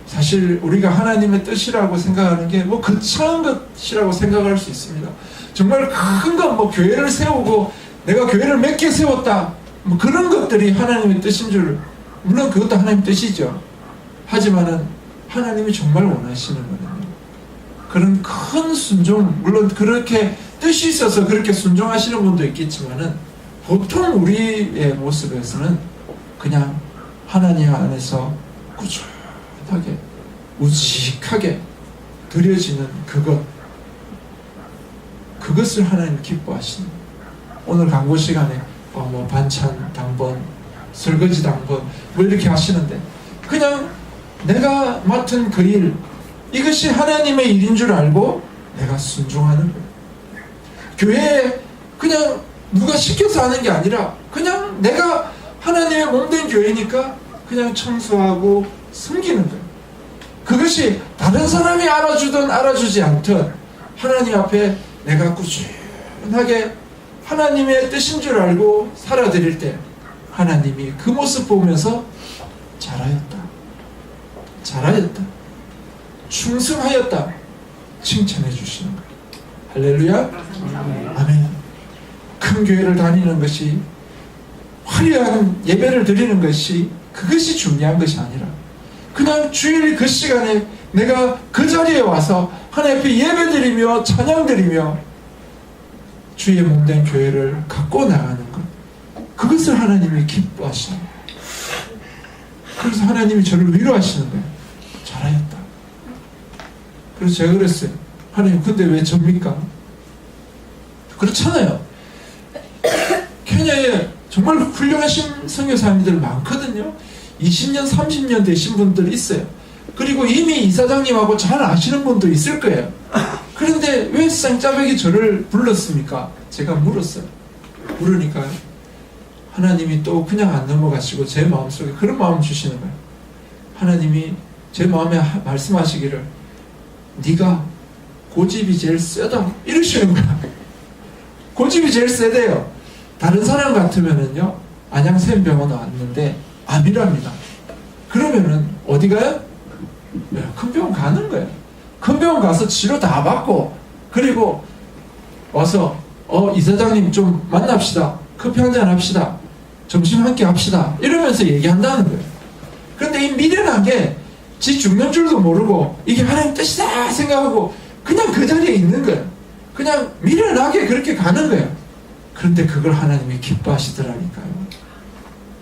사실 우리가 하나님의 뜻이라고 생각하는 게 거창한 것이라고 생각할 수 있습니다. 정말 큰 건 교회를 세우고 내가 교회를 몇 개 세웠다. 뭐 그런 것들이 하나님의 뜻인 줄, 물론 그것도 하나님 뜻이죠. 하지만은 하나님이 정말 원하시는 거는요, 그런 큰 순종, 물론 그렇게 뜻이 있어서 그렇게 순종하시는 분도 있겠지만은 보통 우리의 모습에서는 그냥 하나님 안에서 꾸준하게 우직하게 드려지는 그것을 하나님 기뻐하시는 거예요. 오늘 강고 시간에 뭐 반찬 당번, 설거지 당번 뭐 이렇게 하시는데 그냥 내가 맡은 그 일, 이것이 하나님의 일인 줄 알고 내가 순종하는 거예요. 교회에 그냥 누가 시켜서 하는 게 아니라 그냥 내가 하나님의 몸된 교회니까 그냥 청소하고 섬기는 거예요. 그것이 다른 사람이 알아주든 알아주지 않든 하나님 앞에 내가 꾸준하게 하나님의 뜻인 줄 알고 살아드릴 때 하나님이 그 모습 보면서 잘하였다, 잘하였다, 충성하였다 칭찬해 주시는 거예요. 할렐루야. 아멘. 큰 교회를 다니는 것이, 화려한 예배를 드리는 것이, 그것이 중요한 것이 아니라 그냥 주일 그 시간에 내가 그 자리에 와서 하나님 앞에 예배 드리며 찬양 드리며 주의 몸된 교회를 갖고 나가는 것, 그것을 하나님이 기뻐하시는 거예요. 그래서 하나님이 저를 위로하시는 거예요. 잘하였다. 그래서 제가 그랬어요. 하나님, 근데 왜 접니까? 그렇잖아요. 케냐에 정말 훌륭하신 선교사님들 많거든요. 20년, 30년 되신 분들 있어요. 그리고 이미 이사장님하고 잘 아시는 분도 있을 거예요. 그런데 왜 쌍짜백이 저를 불렀습니까? 제가 물었어요. 물으니까 하나님이 또 그냥 안 넘어가시고 제 마음속에 그런 마음 주시는 거예요. 하나님이 제 마음에 말씀하시기를 네가 고집이 제일 세다 이러시는 거야. 고집이 제일 세대요. 다른 사람 같으면은요, 안양샘병원 왔는데 암이랍니다. 그러면은 어디 가요? 큰 병원 가는 거예요. 큰 병원 가서 치료 다 받고, 그리고 와서 이사장님 좀 만납시다, 커피 한잔 합시다, 점심 함께 합시다 이러면서 얘기한다는 거예요. 그런데 이 미련하게 지 죽는 줄도 모르고 이게 하나님 뜻이다 생각하고 그냥 그 자리에 있는 거예요. 그냥 미련하게 그렇게 가는 거예요. 그런데 그걸 하나님이 기뻐하시더라니까요.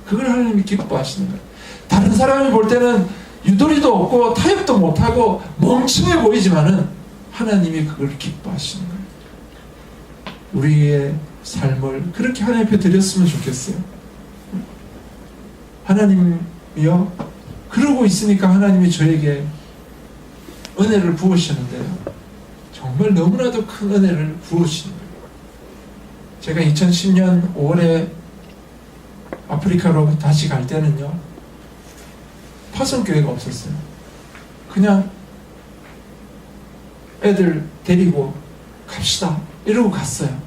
그걸 하나님이 기뻐하시는 거예요. 다른 사람이 볼 때는 유도리도 없고 타협도 못하고 멍청해 보이지만은 하나님이 그걸 기뻐하시는 거예요. 우리의 삶을 그렇게 하나님 앞에 드렸으면 좋겠어요. 하나님이요, 그러고 있으니까 하나님이 저에게 은혜를 부으시는데요, 정말 너무나도 큰 은혜를 부으시는 거예요. 제가 2010년 5월에 아프리카로 다시 갈 때는요, 파송교회가 없었어요. 그냥 애들 데리고 갑시다 이러고 갔어요.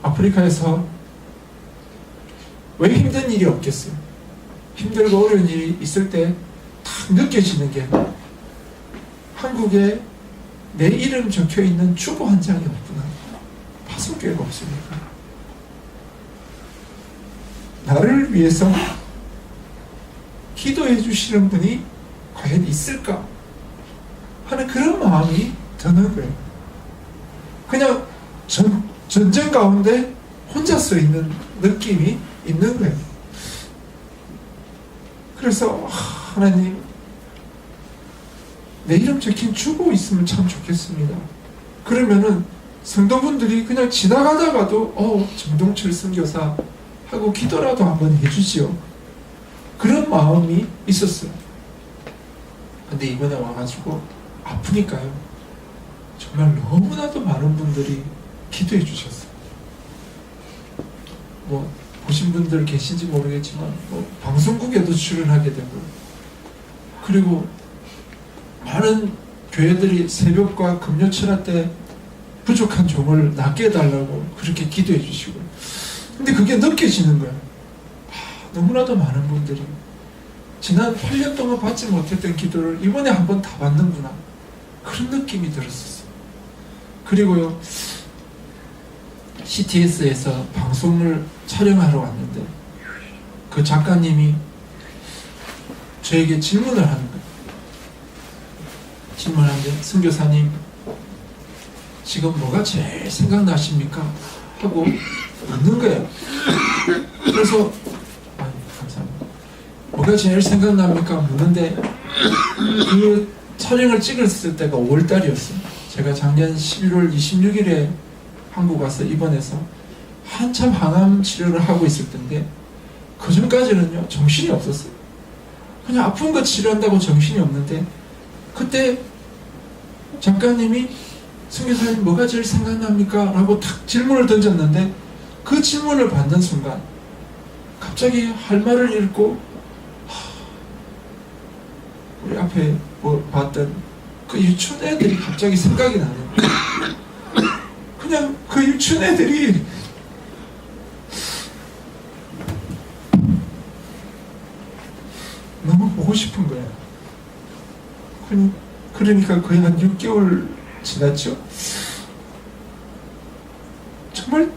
아프리카에서 왜 힘든 일이 없겠어요? 힘들고 어려운 일이 있을 때 딱 느껴지는 게, 한국에 내 이름 적혀있는 주보 한 장이 없구나. 파송교회가 없으니까. 나를 위해서 기도해 주시는 분이 과연 있을까 하는 그런 마음이 드는 거예요. 그냥 전쟁 가운데 혼자 서 있는 느낌이 있는 거예요. 그래서 하나님, 내 이름 적힌 주보 있으면 참 좋겠습니다. 그러면은 성도분들이 그냥 지나가다가도 정동철 선교사 하고 기도라도 한번 해주지요. 그런 마음이 있었어요. 근데 이번에 와가지고 아프니까요, 정말 너무나도 많은 분들이 기도해 주셨어요. 뭐 보신 분들 계신지 모르겠지만 방송국에도 출연하게 되고, 그리고 많은 교회들이 새벽과 금요철야 때 부족한 종을 낫게 해달라고 그렇게 기도해 주시고, 근데 그게 느껴지는 거예요. 너무나도 많은 분들이 지난 8년 동안 받지 못했던 기도를 이번에 한번 다 받는구나, 그런 느낌이 들었었어요. 그리고요, CTS에서 방송을 촬영하러 왔는데 그 작가님이 저에게 질문을 하는 거예요. 질문하는데 선교사님 지금 뭐가 제일 생각나십니까? 하고 묻는 거예요. 그래서 감사합니다. 뭐가 제일 생각납니까? 묻는데 그 촬영을 찍었을 때가 5월달이었어요. 제가 작년 11월 26일에 한국 와서 입원해서 한참 항암 치료를 하고 있을 텐데 그 전까지는요 정신이 없었어요. 그냥 아픈 거 치료한다고 정신이 없는데 그때 작가님이 선교사님 뭐가 제일 생각납니까? 라고 탁 질문을 던졌는데 그 질문을 받는 순간 갑자기 할 말을 잃고 우리 앞에 봤던 그 유치원 애들이 갑자기 생각이 나는 거예요. 그냥 그 유치원 애들이 너무 보고 싶은 거예요. 그러니까 거의 한 6개월 지났죠. 정말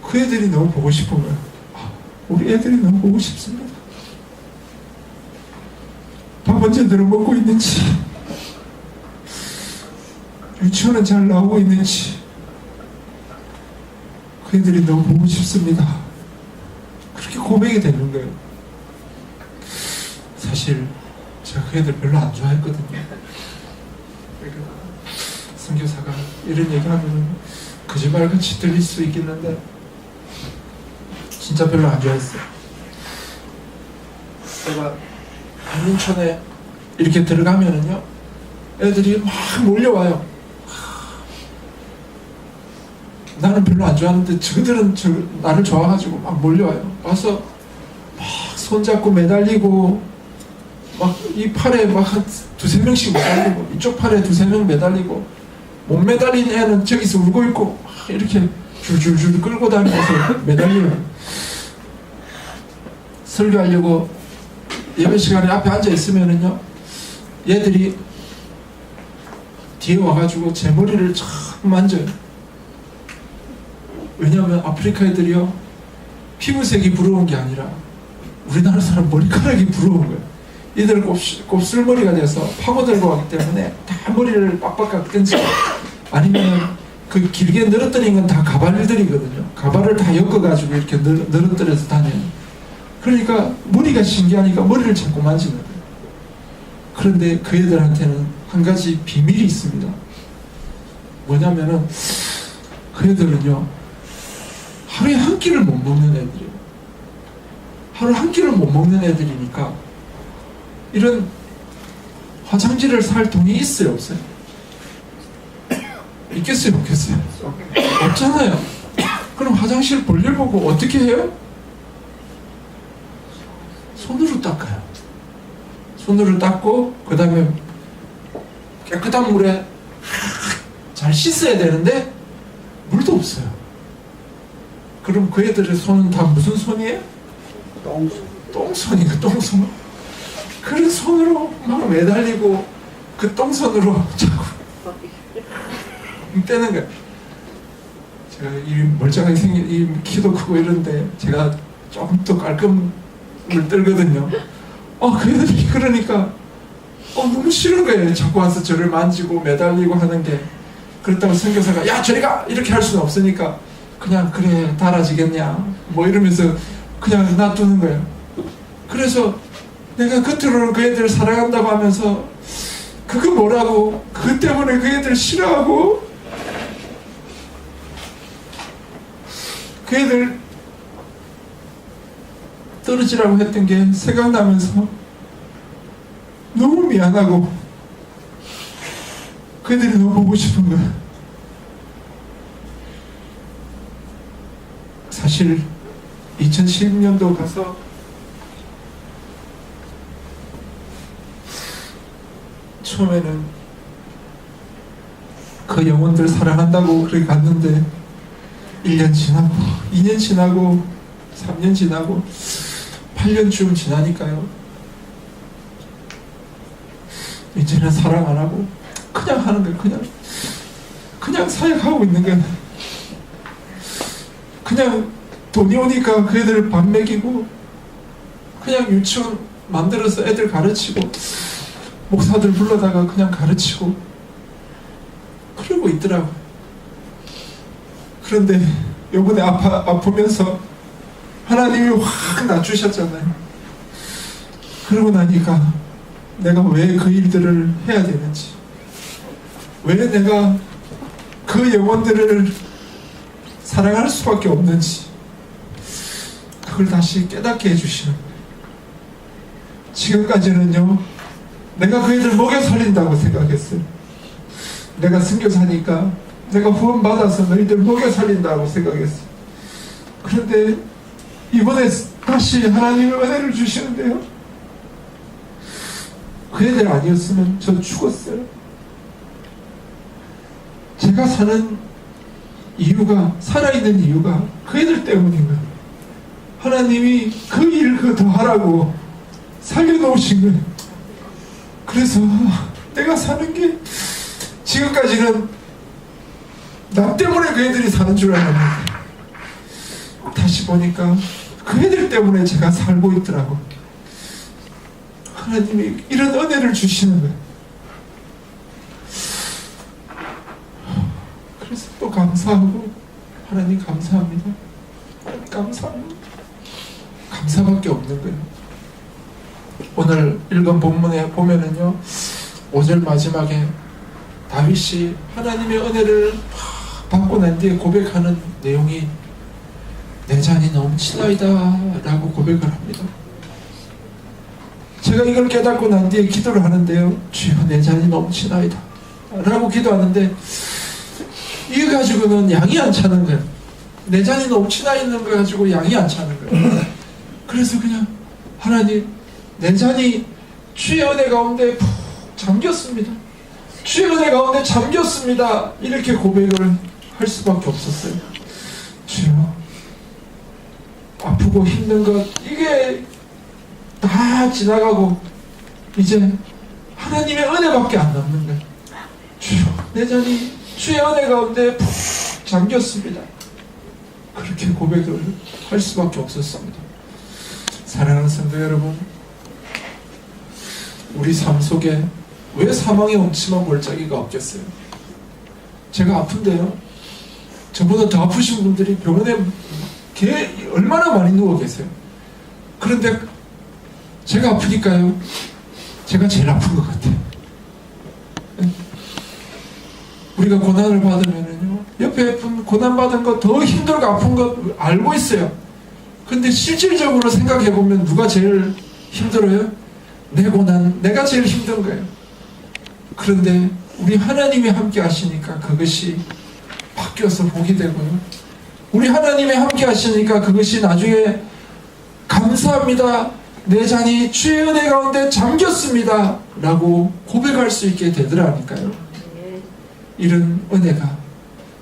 그 애들이 너무 보고 싶은 거예요. 우리 애들이 너무 보고 싶습니다. 밥은 제대로 먹고 있는지, 유치원은 잘 나오고 있는지, 그 애들이 너무 보고 싶습니다. 그렇게 고백이 되는 거예요. 사실 제가 그 애들 별로 안 좋아했거든요. 선교사가 이런 얘기하면 거짓말같이 들릴 수 있겠는데 진짜 별로 안 좋아했어요. 제가 한인촌에 이렇게 들어가면은요 애들이 막 몰려와요. 나는 별로 안 좋아하는데 저들은 나를 좋아가지고 막 몰려와요. 와서 막 손잡고 매달리고 막 이 팔에 막 한 두세 명씩 매달리고 이쪽 팔에 두세 명 매달리고 못 매달린 애는 저기서 울고 있고 막 이렇게 줄줄줄 끌고 다니면서 매달려요. 설교하려고 예배 시간에 앞에 앉아 있으면은요 얘들이 뒤에 와가지고 제 머리를 쫙 만져요. 왜냐하면 아프리카 애들이요 피부색이 부러운 게 아니라 우리나라 사람 머리카락이 부러운 거예요. 얘들 곱슬머리가 돼서 파고들고 가기 때문에 다 머리를 빡빡 깎든지 아니면 그 길게 늘어뜨린 건 다 가발들이거든요. 가발을 다 엮어가지고 이렇게 늘어뜨려서 다녀요. 그러니까 머리가 신기하니까 머리를 자꾸 만지는 거예요. 그런데 그 애들한테는 한 가지 비밀이 있습니다. 뭐냐면은 그 애들은요 하루에 한 끼를 못 먹는 애들이에요. 하루 한 끼를 못 먹는 애들이니까 이런 화장지를 살 돈이 있어요, 없어요? 있겠어요, 없겠어요? 없잖아요. 그럼 화장실 볼일 보고 어떻게 해요? 손으로 닦아요. 손으로 닦고 그 다음에 깨끗한 물에 잘 씻어야 되는데 물도 없어요. 그럼 그 애들의 손은 다 무슨 손이에요? 똥손이고 똥손. 그런 손으로 막 매달리고 그 똥손으로 자꾸 떼는 거예요. 제가 이 멀쩡하게 생긴 이 키도 크고 이런데 제가 조금 더 깔끔을 떨거든요. 그 애들이 그러니까 너무 싫은 거예요. 자꾸 와서 저를 만지고 매달리고 하는 게. 그렇다고 선교사가 야 저리 가! 이렇게 할 수는 없으니까 그냥 그래 달아지겠냐 뭐 이러면서 그냥 놔두는 거예요. 그래서 내가 겉으로는 그 애들 사랑한다고 하면서 그거 뭐라고 그것 때문에 그 애들 싫어하고 그 애들 떨어지라고 했던 게 생각나면서 너무 미안하고 그 애들이 너무 보고 싶은 거야. 사실 2010년도 가서 처음에는 그 영혼들 사랑한다고 그렇게 갔는데 1년 지나고 2년 지나고 3년 지나고 8년쯤 지나니까요 이제는 사랑 안 하고 그냥 하는 거예요. 그냥 사역하고 있는 거예요. 그냥 돈이 오니까 그 애들 밥 먹이고 그냥 유치원 만들어서 애들 가르치고 목사들 불러다가 그냥 가르치고 그러고 있더라고요. 그런데 요번에 아프면서 하나님이 확 낮추셨잖아요. 그러고 나니까 내가 왜 그 일들을 해야 되는지, 왜 내가 그 영혼들을 사랑할 수밖에 없는지, 그걸 다시 깨닫게 해주시는 거예요. 지금까지는요, 내가 그 애들 먹여 살린다고 생각했어요. 내가 선교사니까 내가 후원 받아서 너희들 먹여 살린다고 생각했어요. 그런데 이번에 다시 하나님의 은혜를 주시는데요, 그 애들 아니었으면 저 죽었어요. 제가 사는 이유가, 살아있는 이유가 그 애들 때문인 거예요. 하나님이 그 일 그 더 하라고 살려놓으신 거예요. 그래서 내가 사는 게 지금까지는 나 때문에 그 애들이 사는 줄 알았는데 다시 보니까 그 애들 때문에 제가 살고 있더라고. 하나님이 이런 은혜를 주시는 거예요. 그래서 또 감사하고, 하나님 감사합니다. 하나님 감사합니다. 감사밖에 없는 거예요. 오늘 읽은 본문에 보면은요, 5절 마지막에 다윗이 하나님의 은혜를 받고 난 뒤에 고백하는 내용이 내 잔이 넘치나이다 라고 고백을 합니다. 제가 이걸 깨닫고 난 뒤에 기도를 하는데요, 주여 내 잔이 넘치나이다 라고 기도하는데 이거 가지고는 양이 안 차는 거예요. 내 잔이 넘치나 있는 거 가지고 양이 안 차는 거예요. 그래서 그냥 하나님, 내 잔이 주의 은혜 가운데 푹 잠겼습니다. 주의 은혜 가운데 잠겼습니다. 이렇게 고백을 할 수밖에 없었어요. 주여, 아프고 힘든 것 이게 다 지나가고 이제 하나님의 은혜밖에 안 남는 거예요. 주여, 내 잔이 주의 은혜 가운데 푹 잠겼습니다. 그렇게 고백을 할 수밖에 없었습니다. 사랑하는 성도 여러분, 우리 삶 속에 왜 사망의 음침한 골짜기가 없겠어요? 제가 아픈데요, 저보다 더 아프신 분들이 병원에 얼마나 많이 누워 계세요. 그런데 제가 아프니까요, 제가 제일 아픈 것 같아요. 우리가 고난을 받으면은요, 옆에 분 고난받은 거 더 힘들고 아픈 거 알고 있어요. 근데 실질적으로 생각해보면 누가 제일 힘들어요? 내 고난, 내가 제일 힘든 거예요. 그런데 우리 하나님이 함께 하시니까 그것이 바뀌어서 복이 되고요, 우리 하나님이 함께 하시니까 그것이 나중에 감사합니다, 내 잔이 주의 은혜 가운데 잠겼습니다 라고 고백할 수 있게 되더라니까요. 이런 은혜가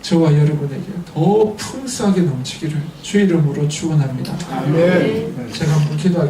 저와 여러분에게 더 풍성하게 넘치기를 주의 이름으로 축원합니다. 아멘. 제가 한번 기도하겠습니다.